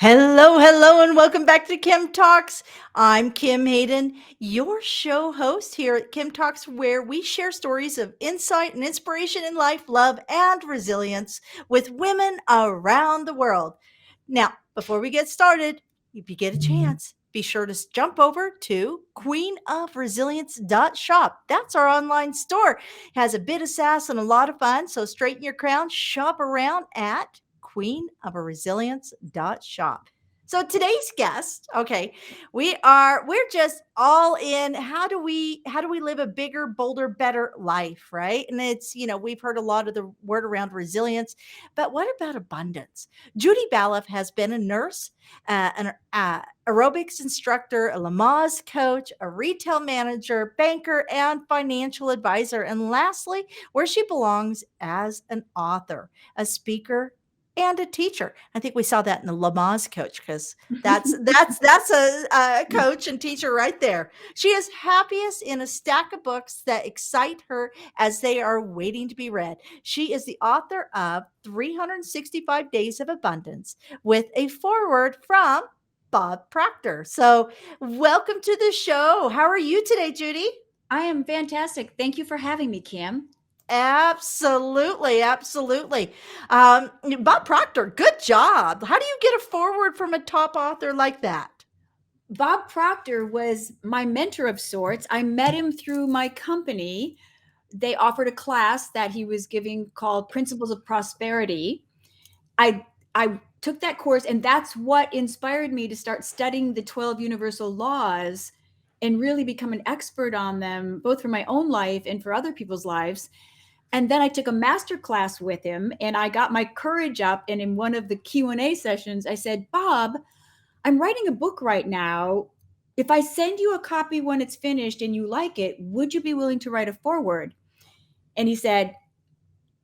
Hello, hello, and welcome back to Kim Talks. I'm Kim Hayden, your show host here at Kim Talks, where we share stories of insight and inspiration in life, love, and resilience with women around the world. Now, before we get started, if you get a chance, be sure to jump over to queenofresilience.shop. That's our online store. It has a bit of sass and a lot of fun, so straighten your crown, shop around at queenofresilience.shop. So today's guest, okay, we're just all in how do we live a bigger, bolder, better life, right? And it's, we've heard a lot of the word around resilience, but what about abundance? Judy Balloff has been a nurse, an aerobics instructor, a Lamaze coach, a retail manager, banker, and financial advisor. And lastly, where she belongs as an author, a speaker, and a teacher. I think we saw that in the Lamaze coach because that's a coach and teacher right there. She is happiest in a stack of books that excite her as they are waiting to be read. She is the author of 365 Days of Abundance with a foreword from Bob Proctor. So, welcome to the show. How are you today, Judy? I am fantastic. Thank you for having me, Kim. Absolutely, absolutely. Bob Proctor, good job. How do you get a forward from a top author like that? Bob Proctor was my mentor of sorts. I met him through my company. They offered a class that he was giving called Principles of Prosperity. I took that course, and that's what inspired me to start studying the 12 universal laws and really become an expert on them, both for my own life and for other people's lives. And then I took a master class with him, and I got my courage up, and in one of the Q&A sessions I said, "Bob, I'm writing a book right now. If I send you a copy when it's finished and you like it, would you be willing to write a foreword?" And he said,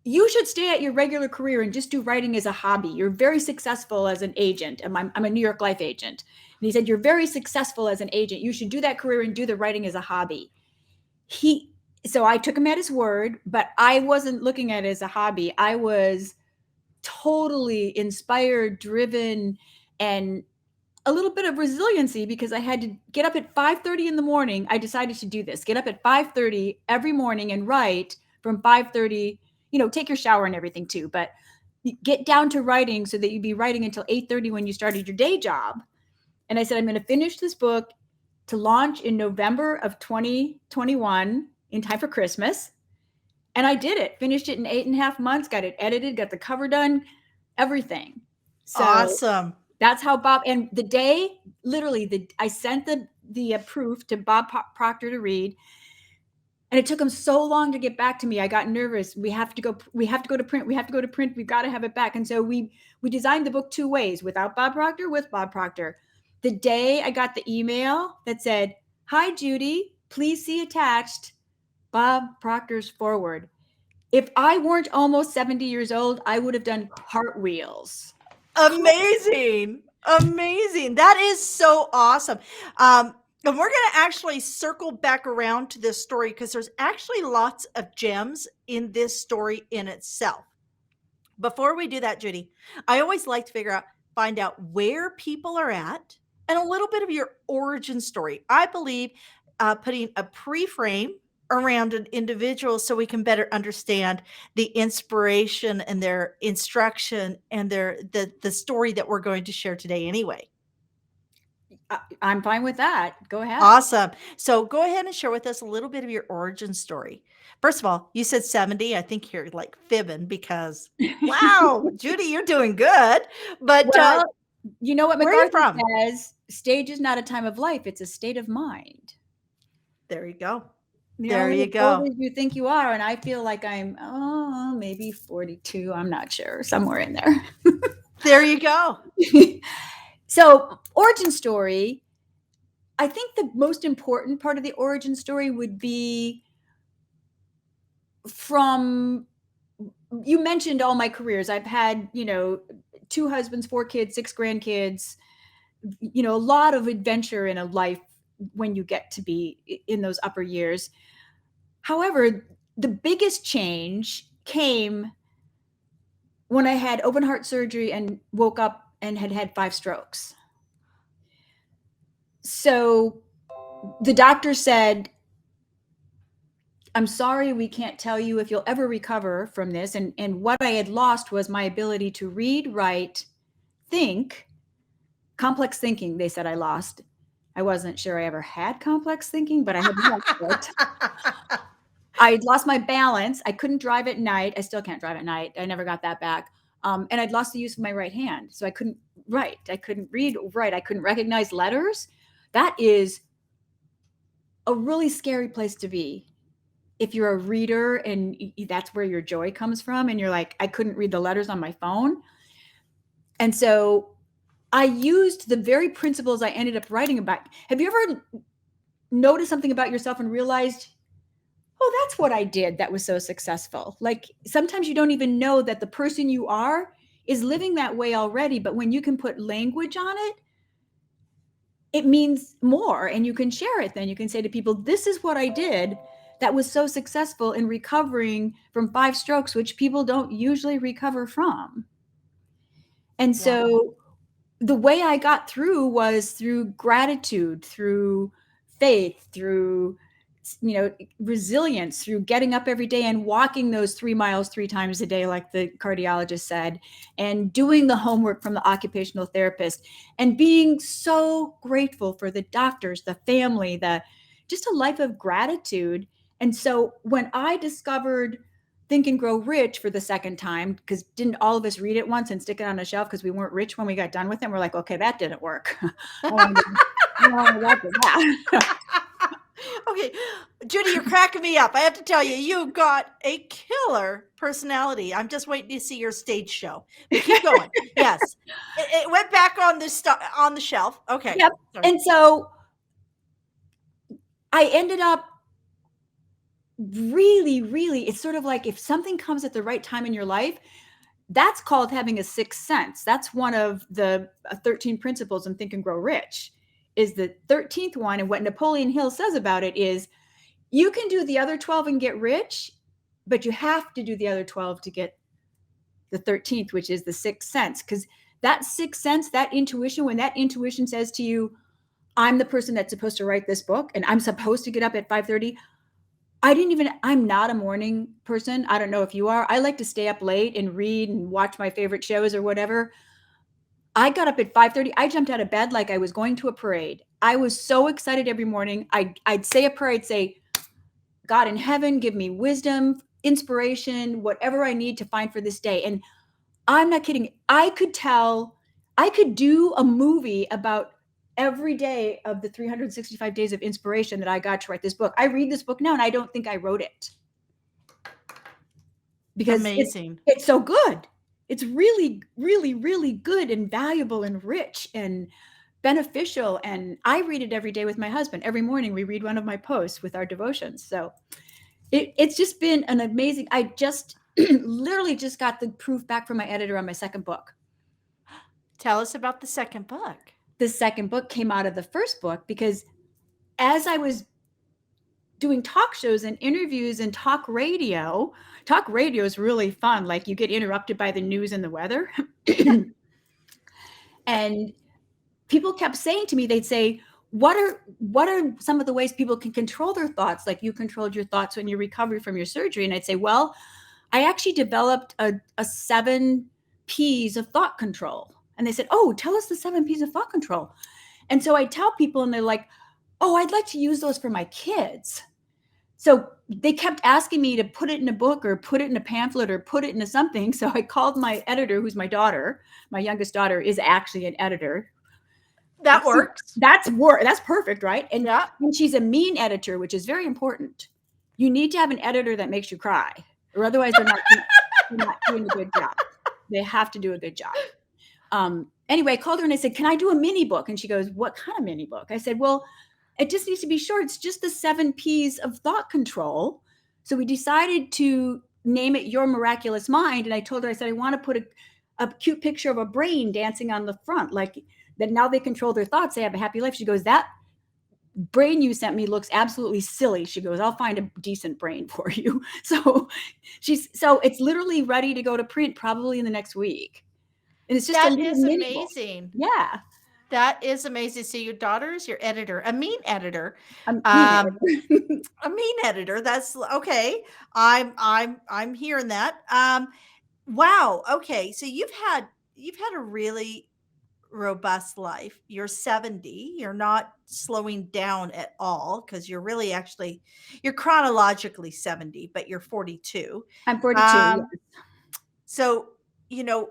"You should stay at your regular career and just do writing as a hobby. You're very successful as an agent." I'm a New York Life agent. And he said, "You're very successful as an agent. You should do that career and do the writing as a hobby." He So I took him at his word, but I wasn't looking at it as a hobby. I was totally inspired, driven, and a little bit of resiliency because I had to get up at 5:30 in the morning. I decided to do this. Get up at 5:30 every morning and write from 5:30, take your shower and everything too, but get down to writing so that you'd be writing until 8:30 when you started your day job. And I said, I'm going to finish this book to launch in November of 2021 in time for Christmas. And I did it, finished it in 8.5 months, got it edited, got the cover done, everything. So Awesome. that's how Bob, and the day, literally, I sent the proof to Bob Proctor to read. And it took him so long to get back to me. I got nervous. We have to go to print. We've got to have it back. And so we designed the book two ways: without Bob Proctor, with Bob Proctor. The day I got the email that said, "Hi, Judy, please see attached Bob Proctor's foreword." If I weren't almost 70 years old, I would have done cartwheels. Amazing. Amazing. That is so awesome. And we're going to actually circle back around to this story because there's actually lots of gems in this story in itself. Before we do that, Judy, I always like to find out where people are at and a little bit of your origin story. I believe putting a pre-frame around an individual so we can better understand the inspiration and their instruction and the story that we're going to share today anyway. I'm fine with that. Go ahead. Awesome. So go ahead and share with us a little bit of your origin story. First of all, you said 70. I think you're like fibbing because, wow, Judy, you're doing good. But Well, you know what where are you MacArthur from? says? Stage is not a time of life, it's a state of mind. There you go. You're There only you as old go. as you think you are, and I feel like I'm, maybe 42, I'm not sure, somewhere in there. There you go. So, origin story, I think the most important part of the origin story would be from, you mentioned all my careers. I've had, 2 husbands, 4 kids, 6 grandkids, a lot of adventure in a life when you get to be in those upper years. However, the biggest change came when I had open heart surgery and woke up and had 5 strokes. So the doctor said, I'm sorry, we can't tell you if you'll ever recover from this. And what I had lost was my ability to read, write, think. Complex thinking, they said I lost. I wasn't sure I ever had complex thinking, but I had lost it. I'd lost my balance. I couldn't drive at night. I still can't drive at night. I never got that back. And I'd lost the use of my right hand. So I couldn't write. I couldn't read or write. I couldn't recognize letters. That is a really scary place to be. If you're a reader and that's where your joy comes from, and you're like, I couldn't read the letters on my phone. And so I used the very principles I ended up writing about. Have you ever noticed something about yourself and realized, oh, that's what I did that was so successful? Like sometimes you don't even know that the person you are is living that way already, but when you can put language on it, it means more, and you can share it. Then you can say to people, this is what I did that was so successful in recovering from 5 strokes, which people don't usually recover from. And so the way I got through was through gratitude, through faith, through resilience, through getting up every day and walking those 3 miles 3 times a day, like the cardiologist said, and doing the homework from the occupational therapist, and being so grateful for the doctors, the family, just a life of gratitude. And so when I discovered Think and Grow Rich for the second time, because didn't all of us read it once and stick it on a shelf because we weren't rich when we got done with it? We're like, okay, that didn't work. Okay, Judy, you're cracking me up. I have to tell you, you got a killer personality. I'm just waiting to see your stage show. But keep going. Yes, it went back on the shelf. Okay. Yep. Sorry. And so I ended up really, really, it's sort of like if something comes at the right time in your life, that's called having a sixth sense. That's one of the 13 principles in Think and Grow Rich, is the 13th one. And what Napoleon Hill says about it is, you can do the other 12 and get rich, but you have to do the other 12 to get the 13th, which is the sixth sense. Because that sixth sense, that intuition, when that intuition says to you, I'm the person that's supposed to write this book and I'm supposed to get up at 5:30. I'm not a morning person. I don't know if you are. I like to stay up late and read and watch my favorite shows or whatever. I got up at 5:30. I jumped out of bed like I was going to a parade. I was so excited every morning. I'd say a prayer. I'd say, God in heaven, give me wisdom, inspiration, whatever I need to find for this day. And I'm not kidding. I could do a movie about every day of the 365 days of inspiration that I got to write this book. I read this book now and I don't think I wrote it. Because amazing. It's so good. It's really, really, really good and valuable and rich and beneficial. And I read it every day with my husband. Every morning we read one of my posts with our devotions. So it's just been an amazing, I just literally just got the proof back from my editor on my second book. Tell us about the second book. The second book came out of the first book because as I was doing talk shows and interviews and talk radio is really fun. Like you get interrupted by the news and the weather. And people kept saying to me, they'd say, what are some of the ways people can control their thoughts? Like you controlled your thoughts when you recovered from your surgery. And I'd say, well, I actually developed a 7 P's of thought control. And they said, oh, tell us the 7 P's of thought control. And so I tell people and they're like, oh, I'd like to use those for my kids. So they kept asking me to put it in a book or put it in a pamphlet or put it into something. So I called my editor, who's my daughter. My youngest daughter is actually an editor. That works. That's perfect, right? And she's a mean editor, which is very important. You need to have an editor that makes you cry, or otherwise they're not doing a good job. They have to do a good job. Anyway, I called her and I said, can I do a mini book? And she goes, what kind of mini book? I said, well, it just needs to be short. It's just the 7 P's of thought control. So we decided to name it Your Miraculous Mind. And I told her, I said, I want to put a cute picture of a brain dancing on the front, like that now they control their thoughts. They have a happy life. She goes, that brain you sent me looks absolutely silly. She goes, I'll find a decent brain for you. So it's literally ready to go to print probably in the next week. and it's just a That little is mini book. amazing. Yeah, That is amazing. So your daughter is your editor, a mean editor. mean Um, it. a mean editor. That's okay. I'm hearing that. Wow. Okay. So you've had a really robust life. You're 70. You're not slowing down at all because you're really actually you're chronologically 70, but you're 42. I'm 42. Um, Yeah. so you know,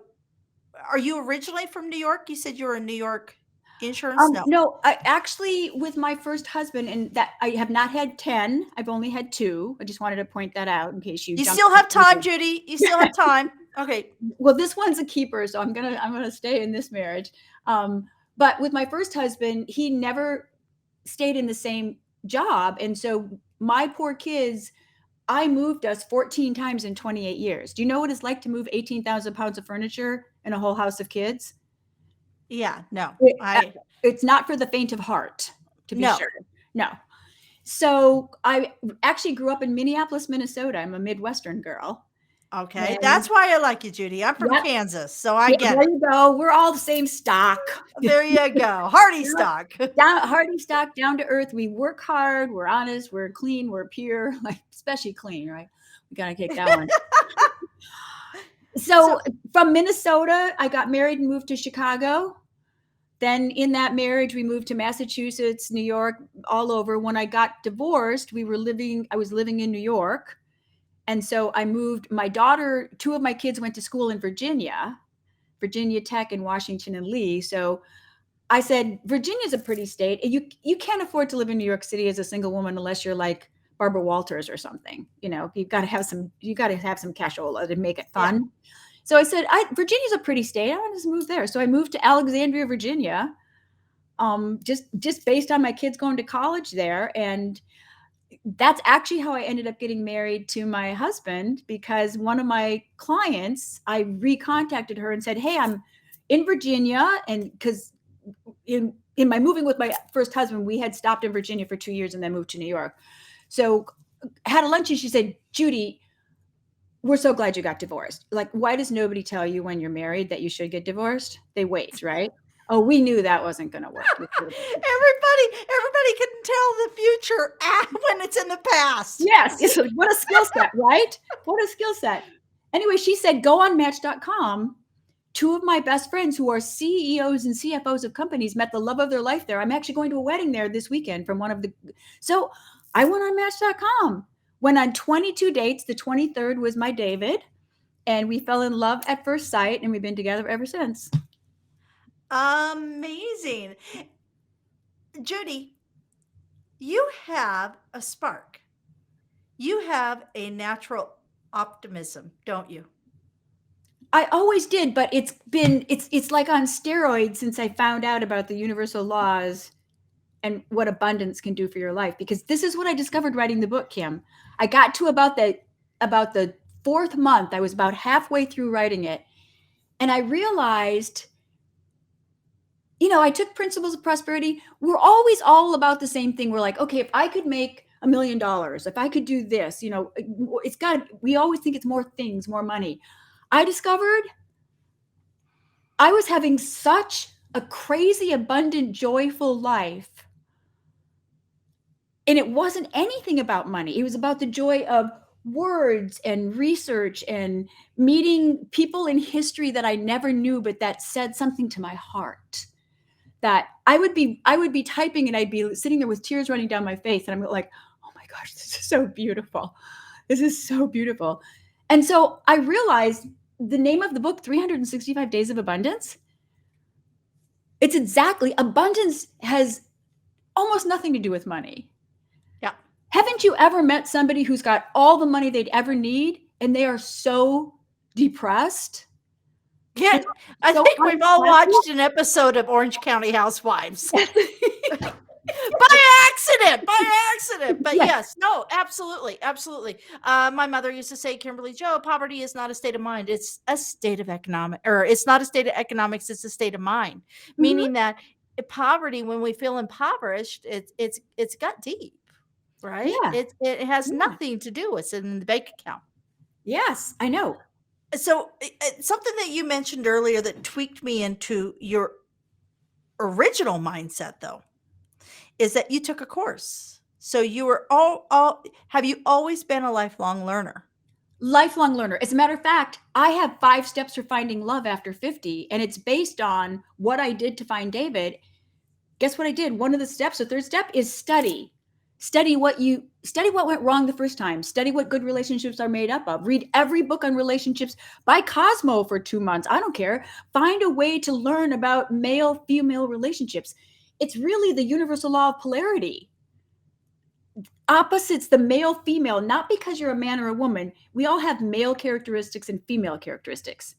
are you originally from New York? You said you were in New York insurance? No. No, I actually with my first husband, and that I have not had 10. I've only had 2. I just wanted to point that out in case you You jumped still to have time, conclusions. Judy. You still have time. Okay. Well, this one's a keeper, so I'm gonna stay in this marriage. Um, but with my first husband, he never stayed in the same job, and so my poor kids, I moved us 14 times in 28 years. Do you know what it's like to move 18,000 pounds of furniture in a whole house of kids? Yeah, no. It, I it's not for the faint of heart, to be no. sure. No. So I actually grew up in Minneapolis, Minnesota. I'm a Midwestern girl. Okay. And That's why I like you, Judy. I'm from yep, Kansas, so I yeah, get there it. you go. We're all the same stock. There you go. Hardy Yep. stock. Down, hardy stock, down to earth. We work hard. We're honest. We're clean. We're pure. Like especially clean, right? We gotta kick that one. So So from Minnesota, I got married and moved to Chicago. Then in that marriage, we moved to Massachusetts, New York, all over. When I got divorced, I was living in New York. And so I moved my daughter, 2 of my kids went to school in Virginia, Virginia Tech and Washington and Lee. So I said, Virginia's a pretty state. You can't afford to live in New York City as a single woman unless you're like Barbara Walters or something. You've got to have some cashola to make it yeah. fun. So I said, Virginia's a pretty state. I want to just move there. So I moved to Alexandria, Virginia, just based on my kids going to college there. And that's actually how I ended up getting married to my husband, because one of my clients, I recontacted her and said, hey, I'm in Virginia. And because in my moving with my first husband, we had stopped in Virginia for 2 years and then moved to New York. So had a lunch and she said, Judy, we're so glad you got divorced. Like, why does nobody tell you when you're married that you should get divorced? They wait, right? Oh, we knew that wasn't going to work. Everybody can tell the future when it's in the past. Yes. It's like, what a skill set, right? What a skill set. Anyway, she said, go on match.com. 2 of my best friends who are CEOs and CFOs of companies met the love of their life there. I'm actually going to a wedding there this weekend from one of the. So I went on match.com, went on 22 dates. The 23rd was my David, and we fell in love at first sight, and we've been together ever since. Amazing. Judy, you have a spark. You have a natural optimism, don't you? I always did, but it's like on steroids since I found out about the universal laws and what abundance can do for your life. Because this is what I discovered writing the book, Kim. I got to about the 4th month. I was about halfway through writing it, and I realized, I took principles of prosperity. We're always all about the same thing. We're like, okay, if I could make $1 million, if I could do this, we always think it's more things, more money. I discovered I was having such a crazy, abundant, joyful life. And it wasn't anything about money. It was about the joy of words and research and meeting people in history that I never knew, but that said something to my heart. That I would be typing and I'd be sitting there with tears running down my face. And I'm like, oh my gosh, this is so beautiful. This is so beautiful. And so I realized the name of the book, 365 Days of Abundance, it's exactly, abundance has almost nothing to do with money. Yeah. Haven't you ever met somebody who's got all the money they'd ever need and they are so depressed? Yeah. I So think we've all unhappy? watched an episode of Orange County Housewives. By accident. But Yes. yes, no, absolutely. Absolutely. My mother used to say, Kimberly Joe, poverty is not a state of mind. It's a state of it's not a state of economics. It's a state of mind, Mhm. meaning that poverty, when we feel impoverished, it's got deep, right? Yeah. It has Yeah. nothing to do with it in the bank account. Yes, I know. So something that you mentioned earlier that tweaked me into your original mindset, though, is that you took a course. So you were all have you always been a lifelong learner? Lifelong learner. As a matter of fact, I have 5 steps for finding love after 50, and it's based on what I did to find David. Guess what I did? One of the steps, the third step, is study. Study what went wrong the first time. Study what good relationships are made up of. Read every book on relationships by Cosmo for 2 months. I don't care. Find a way to learn about male female relationships. It's really the universal law of polarity. Opposites, the male female, not because you're a man or a woman. We all have male characteristics and female characteristics,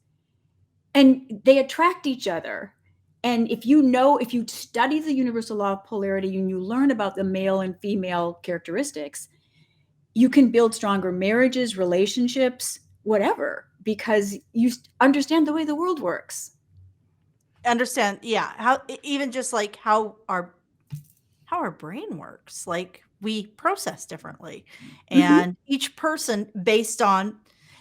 and they attract each other. And if you study the universal law of polarity and you learn about the male and female characteristics, you can build stronger marriages, relationships, whatever, because you understand the way the world works. Understand, yeah, how even just like how our brain works. Like we process differently. Mm-hmm. And each person based on,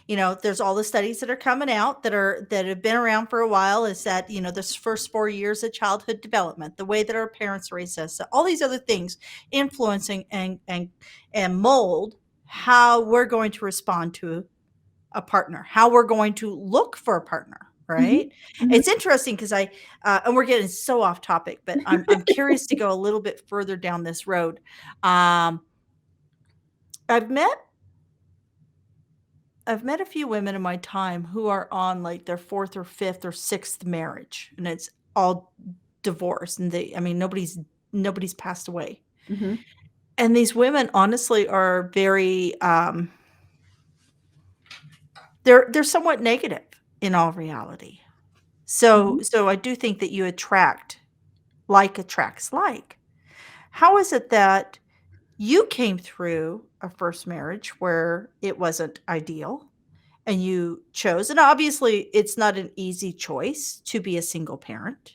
there's all the studies that are coming out that have been around for a while is that, this first 4 years of childhood development, the way that our parents raise us, all these other things influencing and mold how we're going to respond to a partner, how we're going to look for a partner, right? Mm-hmm. It's interesting because and we're getting so off topic, but I'm curious to go a little bit further down this road. Um, I've met I've met a few women in my time who are on like their fourth or fifth or sixth marriage, and it's all divorce, and I mean, nobody's passed away, Mm-hmm. and these women honestly are very they're somewhat negative in all reality. Mm-hmm. So I do think that you attracts like. How is it that you came through a first marriage where it wasn't ideal and you chose, and obviously it's not an easy choice to be a single parent.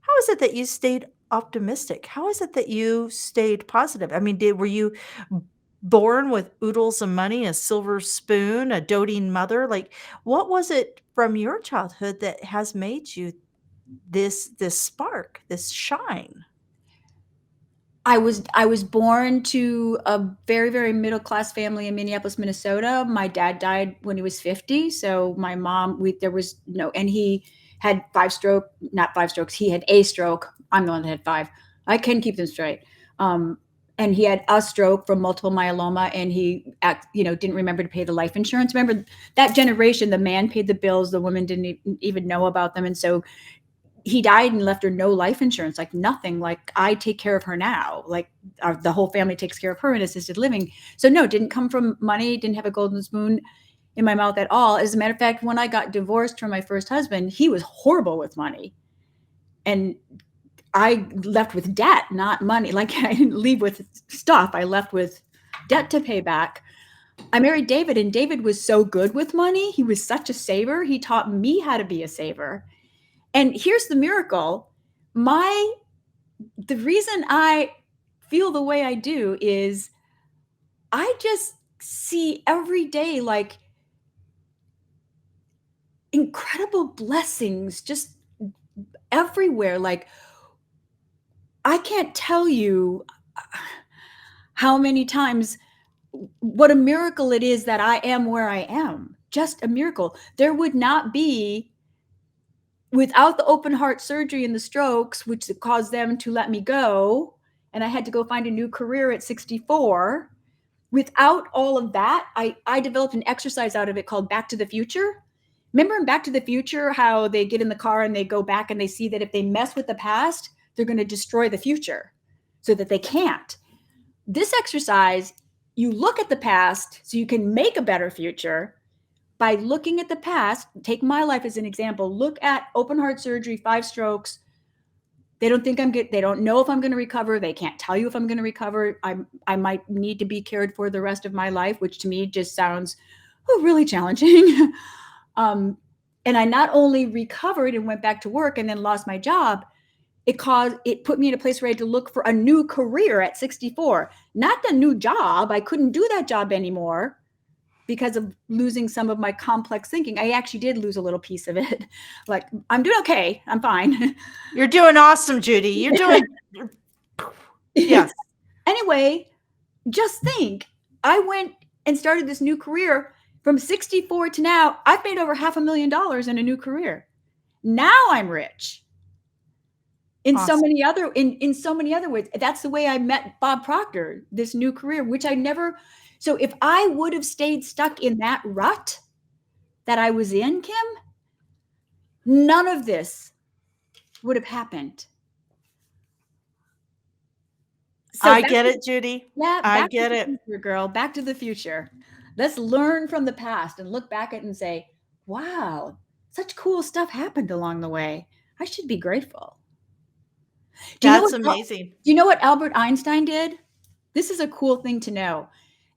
How is it that you stayed optimistic? How is it that you stayed positive? I mean, were you born with oodles of money, a silver spoon, a doting mother? Like, what was it from your childhood that has made you this spark, this shine? I was born to a very, very middle class family in Minneapolis, Minnesota. My dad died when he was 50, so my mom there was no, and he had not 5 strokes. He had a stroke. I'm the one that had five. I can keep them straight. Um, and he had a stroke from multiple myeloma, and didn't remember to pay the life insurance. Remember that generation, the man paid the bills, the woman didn't even know about them, and so he died and left her no life insurance, like nothing. Like, I take care of her now. Like, the whole family takes care of her in assisted living. So no, didn't come from money, didn't have a golden spoon in my mouth at all. As a matter of fact, when I got divorced from my first husband, he was horrible with money. And I left with debt, not money. Like, I didn't leave with stuff. I left with debt to pay back. I married David, and David was so good with money. He was such a saver. He taught me how to be a saver. And here's the miracle. The reason I feel the way I do is I just see every day like incredible blessings just everywhere. Like, I can't tell you how many times what a miracle it is that I am where I am. Just a miracle. There would not be, without the open heart surgery and the strokes, which caused them to let me go, and I had to go find a new career at 64. Without all of that, I developed an exercise out of it called Back to the Future. Remember in Back to the Future how they get in the car and they go back and they see that if they mess with the past, they're going to destroy the future so that they can't. This exercise, you look at the past so you can make a better future by looking at the past. Take my life as an example. Look at open heart surgery, 5 strokes. They don't think I'm good. They don't know if I'm going to recover. They can't tell you if I'm going to recover. I might need to be cared for the rest of my life, which to me just sounds really challenging. And I not only recovered and went back to work and then lost my job, it put me in a place where I had to look for a new career at 64. Not a new job. I couldn't do that job anymore. because of losing some of my complex thinking. I actually did lose a little piece of it. Like, I'm doing okay. I'm fine. You're doing awesome, Judy. You're doing yes. Anyway, just think, I went and started this new career from 64 to now. I've made over $500,000 in a new career. Now I'm rich in so Awesome. many other in so many other ways. That's the way I met Bob Proctor, this new career, which I never. So if I would have stayed stuck in that rut that I was in, Kim, none of this would have happened. So I back get to, it, Judy. yeah, I back to get the it. future, girl. Back to the future. Let's learn from the past and look back at it and say, wow, such cool stuff happened along the way. I should be grateful. Do you know That's what amazing. do you know what Albert Einstein did? This is a cool thing to know.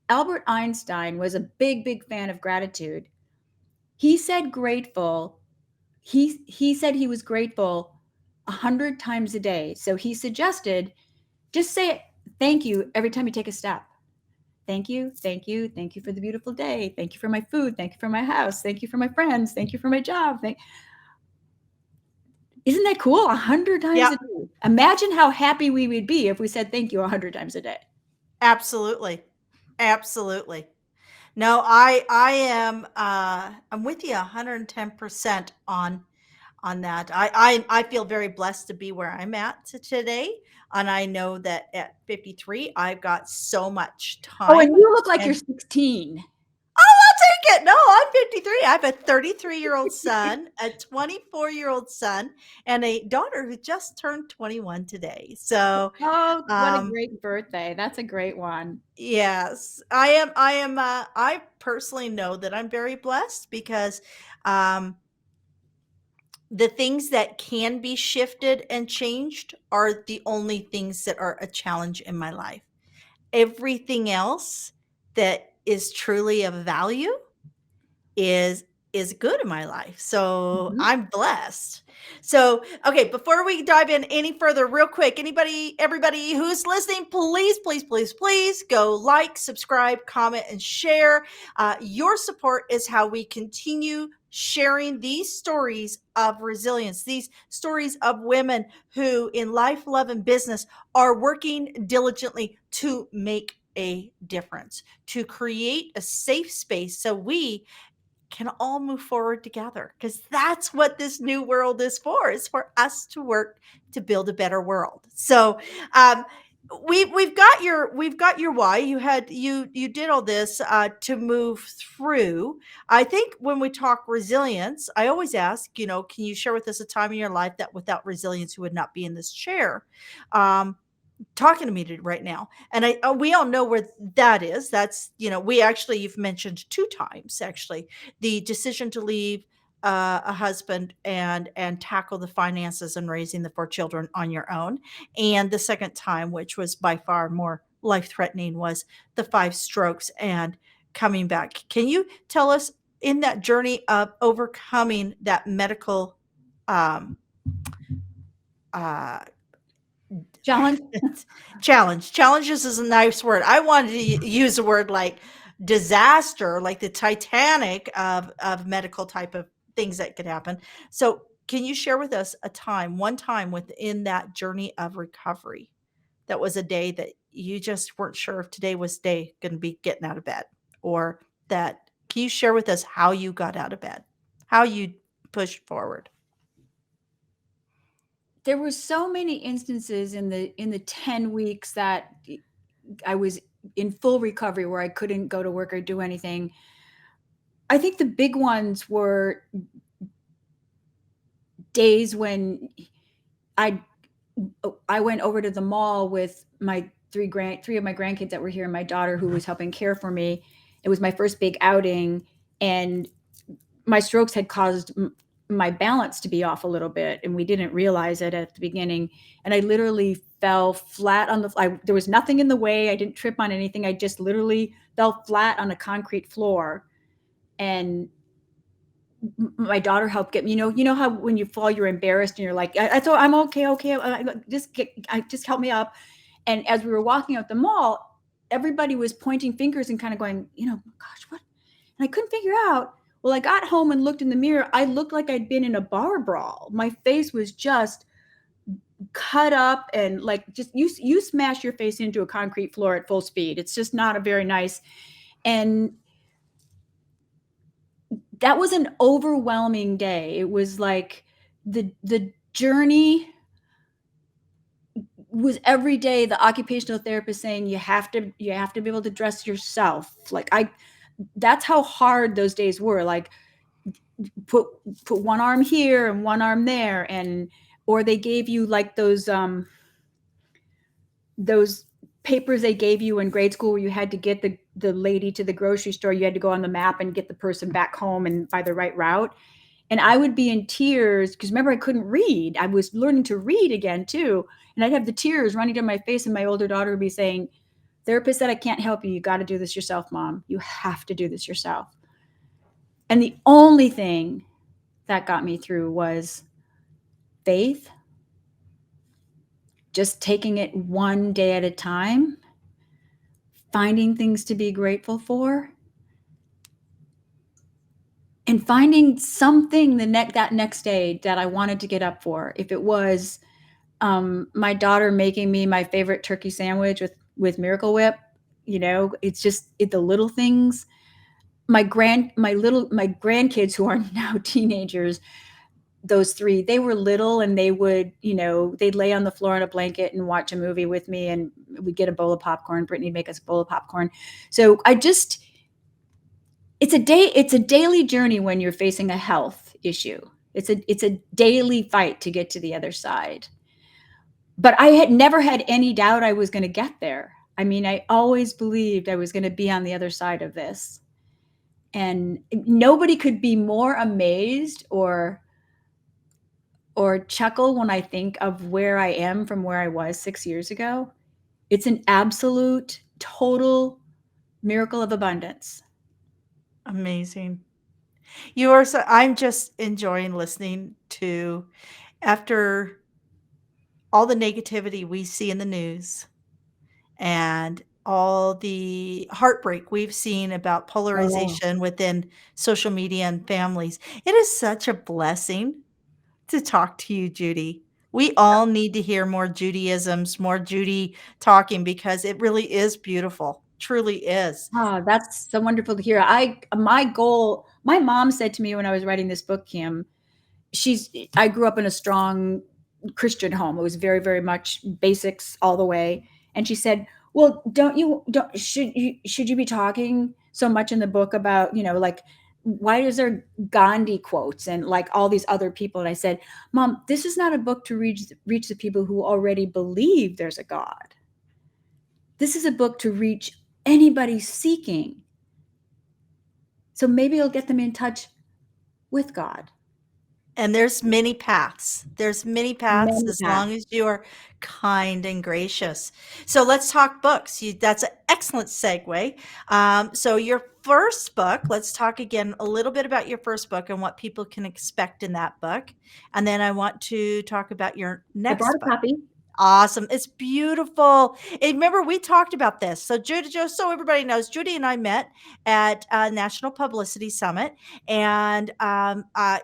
Albert Einstein was a big, big fan of gratitude. He said grateful. He said he was grateful 100 times a day. So he suggested just say thank you every time you take a step. Thank you, thank you, thank you for the beautiful day. Thank you for my food. Thank you for my house. Thank you for my friends. Thank you for my job. Isn't that cool? 100 times Yep. a day. Imagine how happy we would be if we said thank you 100 times a day. Absolutely. Absolutely. No, I am I'm with you 110% on that. I feel very blessed to be where I'm at today, and I know that at 53 I've got so much Oh, and time. you look like you're And 16. I'll take it. No, I'm 53. I have a 33-year-old son, a 24-year-old son, and a daughter who just turned 21 today. So, Oh, what a um, great birthday. That's a great one. yes, I am I personally know that I'm very blessed because um the things that can be shifted and changed are the only things that are a challenge in my life. Everything else that is truly of value is is good in my life. So Mhm. I'm blessed. So, okay, before we dive in any further, real quick, everybody who's listening, please, please, please, please go like, subscribe, comment, and share. Your support is how we continue sharing these stories of resilience, these stories of women who, in life, love, and business, are working diligently to make a difference, to create a safe space so we can all move forward together, because that's what this new world is for. It's for us to work to build a better world. So um we've got your why. You did all this to move through. I think when we talk resilience, I always ask, can you share with us a time in your life that without resilience you would not be in this chair? um talking to me right now, and we all know where that is. That's, we actually, you've mentioned two times actually, the decision to leave a husband and tackle the finances and raising the four children on your own, and the second time, which was by far more life threatening, was the five strokes and coming back. Can you tell us, in that journey of overcoming that medical um uh Challenge. challenges is a nice word. I wanted to use a word like disaster, like the Titanic of medical type of things that could happen. So, can you share with us one time within that journey of recovery, that was a day that you just weren't sure if today was day going to be getting out of bed, or that, can you share with us how you got out of bed, how you pushed forward? There were so many instances in the 10 weeks that I was in full recovery where I couldn't go to work or do anything. I think the big ones were days when I I went over to the mall with my three of my grandkids that were here and my daughter who was helping care for me. It was my first big outing, and my strokes had caused my balance to be off a little bit, and we didn't realize it at the beginning. And I literally fell flat on there was nothing in the way. I didn't trip on anything. I just literally fell flat on a concrete floor, and my daughter helped get me. You know how when you fall, you're embarrassed and you're like, I thought I'm okay, okay. Just help me up. And as we were walking out the mall, everybody was pointing fingers and kind of going, gosh, what? And I couldn't figure out. Well, I got home and looked in the mirror. I looked like I'd been in a bar brawl. My face was just cut up, and like, just you smash your face into a concrete floor at full speed. It's just not a very nice. And that was an overwhelming day. It was like the journey was every day the occupational therapist saying you have to be able to dress yourself. Like, that's how hard those days were. Like, put one arm here and one arm there, and or they gave you like those papers they gave you in grade school where you had to get the lady to the grocery store. You had to go on the map and get the person back home and by the right route. And I would be in tears because, remember, I couldn't read. I was learning to read again too, and I'd have the tears running down my face, and my older daughter would be saying, "Therapist said I can't help you. You got to do this yourself, Mom. You have to do this yourself." And the only thing that got me through was faith, just taking it one day at a time, finding things to be grateful for, and finding something that next day that I wanted to get up for. If it was my daughter making me my favorite turkey sandwich with Miracle Whip, it's just the little things. My grandkids, who are now teenagers, those three, they were little, and they would, they'd lay on the floor in a blanket and watch a movie with me, and we'd get a bowl of popcorn. Brittany'd make us a bowl of popcorn. So it's a daily journey when you're facing a health issue. It's a daily fight to get to the other side. But I had never had any doubt I was going to get there. I mean, I always believed I was going to be on the other side of this. And nobody could be more amazed or chuckle when I think of where I am from where I was 6 years ago. It's an absolute, total miracle of abundance. Amazing. You are so I'm just enjoying listening to after all the negativity we see in the news and all the heartbreak we've seen about Oh, polarization within social media and families. It is such a blessing to talk to you, Judy. We all need to hear more Judaisms, more Judy talking because it really is beautiful. Truly is. that's so wonderful to hear. My goal, my mom said to me when I was writing this book, Kim, I grew up in a strong Christian home. It was very, very much basics all the way. And she said, "Well, should you be talking so much in the book about, like, why is there Gandhi quotes and like all these other people?" And I said, "Mom, this is not a book to reach the people who already believe there's a God. This is a book to reach anybody seeking. So maybe it'll get them in touch with God." And there's many paths. There's many paths Many as long paths. as you are kind and gracious. So let's talk books. That's an excellent segue. So your first book, let's talk again a little bit about your first book and what people can expect in that book. And then I want to talk about your I brought next a book. copy. Awesome. It's beautiful. And remember, we talked about this. So, Judy, just so everybody knows, Judy and I met at a National Publicity Summit, and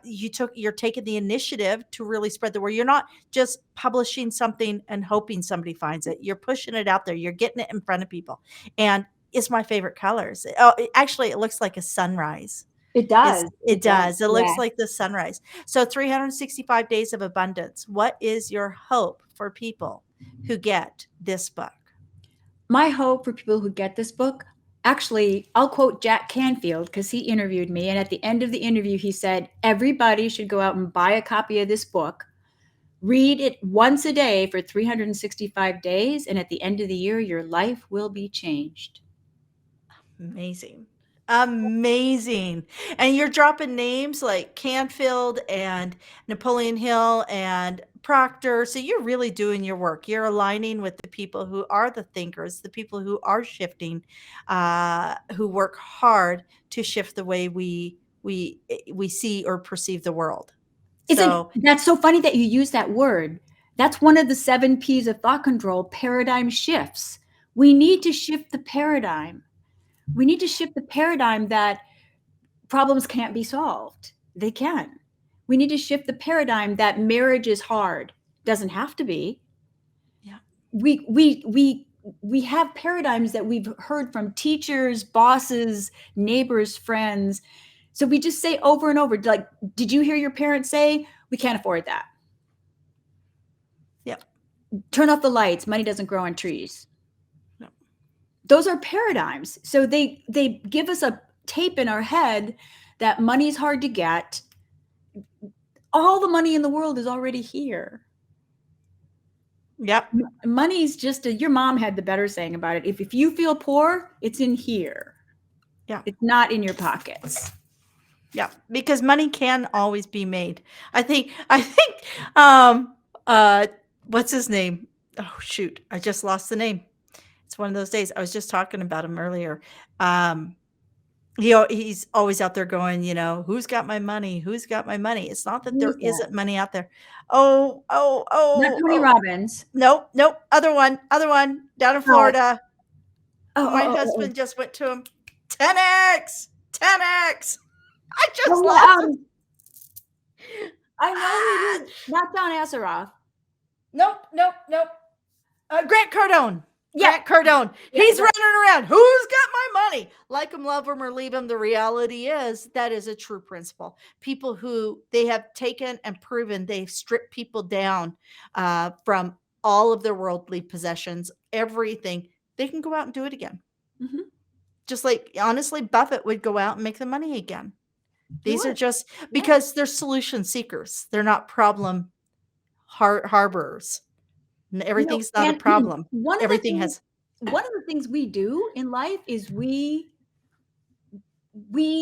you're taking the initiative to really spread the word. You're not just publishing something and hoping somebody finds it. You're pushing it out there. You're getting it in front of people. And it's my favorite colors. Actually, it looks like a sunrise. It Is does. it It does. does. It Yeah. looks like the sunrise. So 365 days of abundance. What is your hope for people who get this book? My hope for people who get this book, actually, I'll quote Jack Canfield because he interviewed me. And at the end of the interview, he said, "Everybody should go out and buy a copy of this book, read it once a day for 365 days. And at the end of the year, your life will be changed." Amazing. Amazing. And you're dropping names like Canfield and Napoleon Hill and Proctor. So you're really doing your work. You're aligning with the people who are the thinkers, the people who are shifting, who work hard to shift the way we see or perceive the world. Isn't So that's so funny that you use that word? That's one of the 7 P's of thought control, paradigm shifts. We need to shift the paradigm. We need to shift the paradigm that problems can't be solved. They can. We need to shift the paradigm that marriage is hard. Doesn't have to be. Yeah. We have paradigms that we've heard from teachers, bosses, neighbors, friends. So we just say over and over, like, did you hear your parents say, we can't afford that? Yep. Turn off the lights. Money doesn't grow on trees. No. Those are paradigms. So they give us a tape in our head that money's hard to get. All the money in the world is already here. Yep. Money's just your mom had the better saying about it. If you feel poor, it's in here. Yeah. It's not in your pockets. Yeah, because money can always be made. I think what's his name? Oh shoot, I just lost the name. It's one of those days. I was just talking about him earlier. Um he's always out there going, who's got my money? Who's got my money? It's not that Who there is that? isn't money out there. Oh, oh, Not oh, Tony oh. Robbins. Nope, nope. Other one down in Oh, Florida. oh, My oh, oh, oh. husband just went to him. 10x. 10x. I just Oh, lost yeah, it. I know it is. Not John Asseroff. Nope, nope, nope. Grant Cardone. Yeah. Grant Cardone. Yeah, He's yeah. running around. Who's got my money? Like him, love him, or leave him. The reality is that is a true principle. People who they have taken and proven they've stripped people down from all of their worldly possessions, everything. They can go out and do it again. Mm-hmm. Just like, honestly, Buffett would go out and make the money again. These are just because they're solution seekers. They're not problem harborers. Everything's not a problem. Everything has. One of the things we do in life is we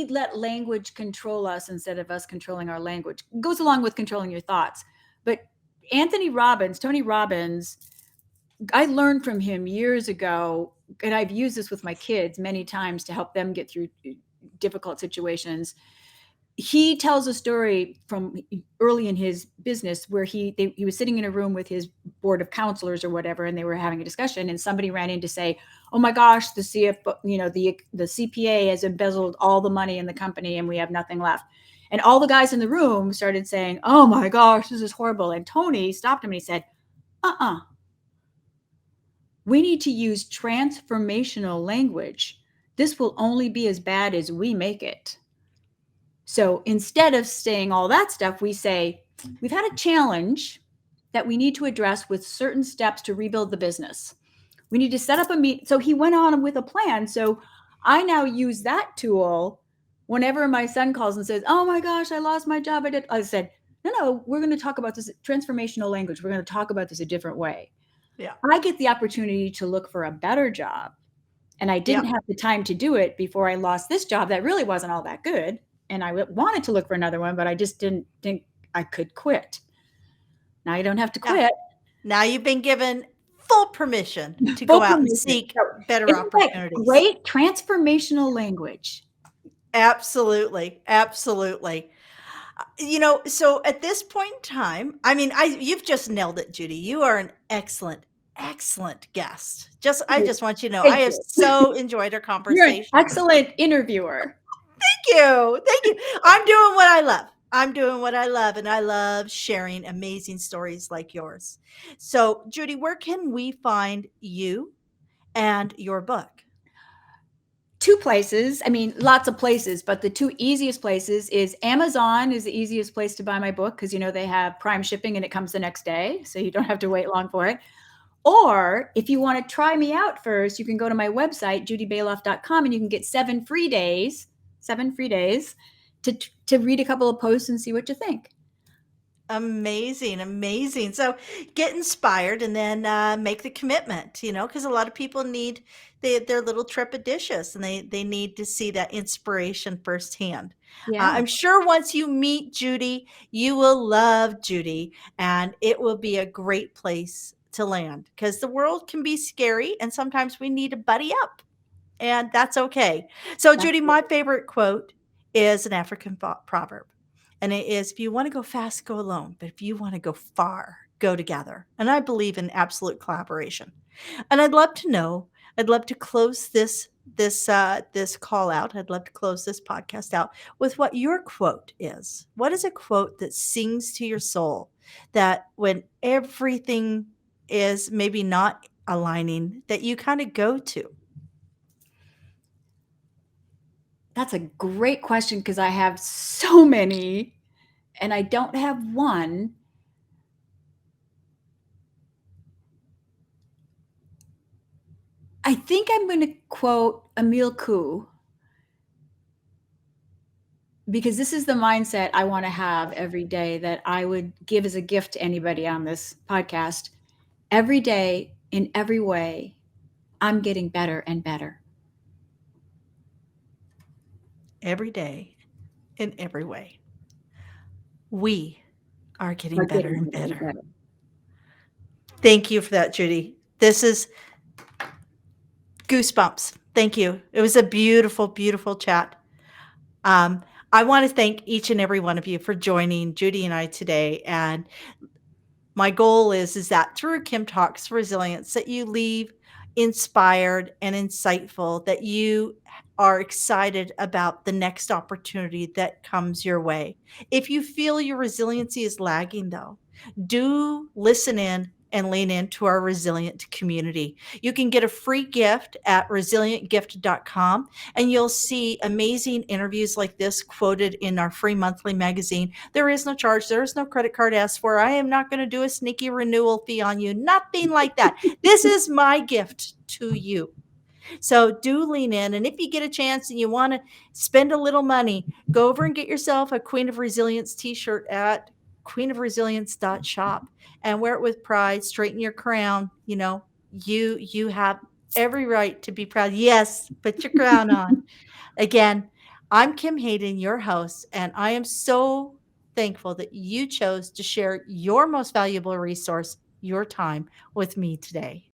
let language control us instead of us controlling our language. It goes along with controlling your thoughts. But Tony Robbins, I learned from him years ago, and I've used this with my kids many times to help them get through difficult situations. He tells a story from early in his business where he was sitting in a room with his board of counselors or whatever, and they were having a discussion, and somebody ran in to say, oh my gosh, the CFO, the CPA has embezzled all the money in the company and we have nothing left. And all the guys in the room started saying, oh my gosh, this is horrible. And Tony stopped him and he said, we need to use transformational language. This will only be as bad as we make it. So instead of saying all that stuff, we say, we've had a challenge that we need to address with certain steps to rebuild the business. We need to set up a meet. So he went on with a plan. So I now use that tool whenever my son calls and says, oh my gosh, I lost my job. I said, no, we're going to talk about this transformational language. We're going to talk about this a different way. Yeah. I get the opportunity to look for a better job. And I didn't have the time to do it before I lost this job that really wasn't all that good. And I wanted to look for another one, but I just didn't think I could quit. Now you don't have to quit. Now you've been given full permission to go out and seek better opportunities. Great transformational language. Absolutely. Absolutely. So at this point in time, I mean, you've just nailed it, Judy. You are an excellent guest. I just want you to know, I have so enjoyed our conversation. You're an excellent interviewer. Thank you. I'm doing what I love, and I love sharing amazing stories like yours. So, Judy, where can we find you and your book? 2 places. I mean, lots of places, but the 2 easiest places is Amazon is the easiest place to buy my book because, they have Prime shipping and it comes the next day. So you don't have to wait long for it. Or if you want to try me out first, you can go to my website, judyballoff.com, and you can get 7 free days to read a couple of posts and see what you think. Amazing. So get inspired and then make the commitment, because a lot of people need their little trepidatious and they need to see that inspiration firsthand. Yeah. I'm sure once you meet Judy, you will love Judy and it will be a great place to land because the world can be scary and sometimes we need to buddy up and that's okay. So Judy, my favorite quote is an African proverb. And it is, if you want to go fast, go alone. But if you want to go far, go together. And I believe in absolute collaboration. And I'd love to close this this call out. I'd love to close this podcast out with what your quote is. What is a quote that sings to your soul, that when everything is maybe not aligning, that you kind of go to? That's a great question because I have so many and I don't have one. I think I'm going to quote Emile Koo because this is the mindset I want to have every day that I would give as a gift to anybody on this podcast. Every day, in every way, I'm getting better and better. Every day, in every way, we are getting We're better getting and better and better. better. Thank you for that, Judy. This is goosebumps. Thank you. It was a beautiful, beautiful chat. Um, I want to thank each and every one of you for joining Judy and I today. And my goal is that through Kim Talks Resilience, that you leave inspired and insightful, that you are excited about the next opportunity that comes your way. If you feel your resiliency is lagging, though, do listen in and lean into our resilient community. You can get a free gift at resilientgift.com, and you'll see amazing interviews like this quoted in our free monthly magazine. There is no charge, there is no credit card asked for. I am not going to do a sneaky renewal fee on you, nothing like that. This is my gift to you. So do lean in. And if you get a chance and you want to spend a little money, go over and get yourself a Queen of Resilience t-shirt at queenofresilience.shop and wear it with pride. Straighten your crown. You know, you have every right to be proud. Yes, put your crown on. Again, I'm Kim Hayden, your host, and I am so thankful that you chose to share your most valuable resource, your time, with me today.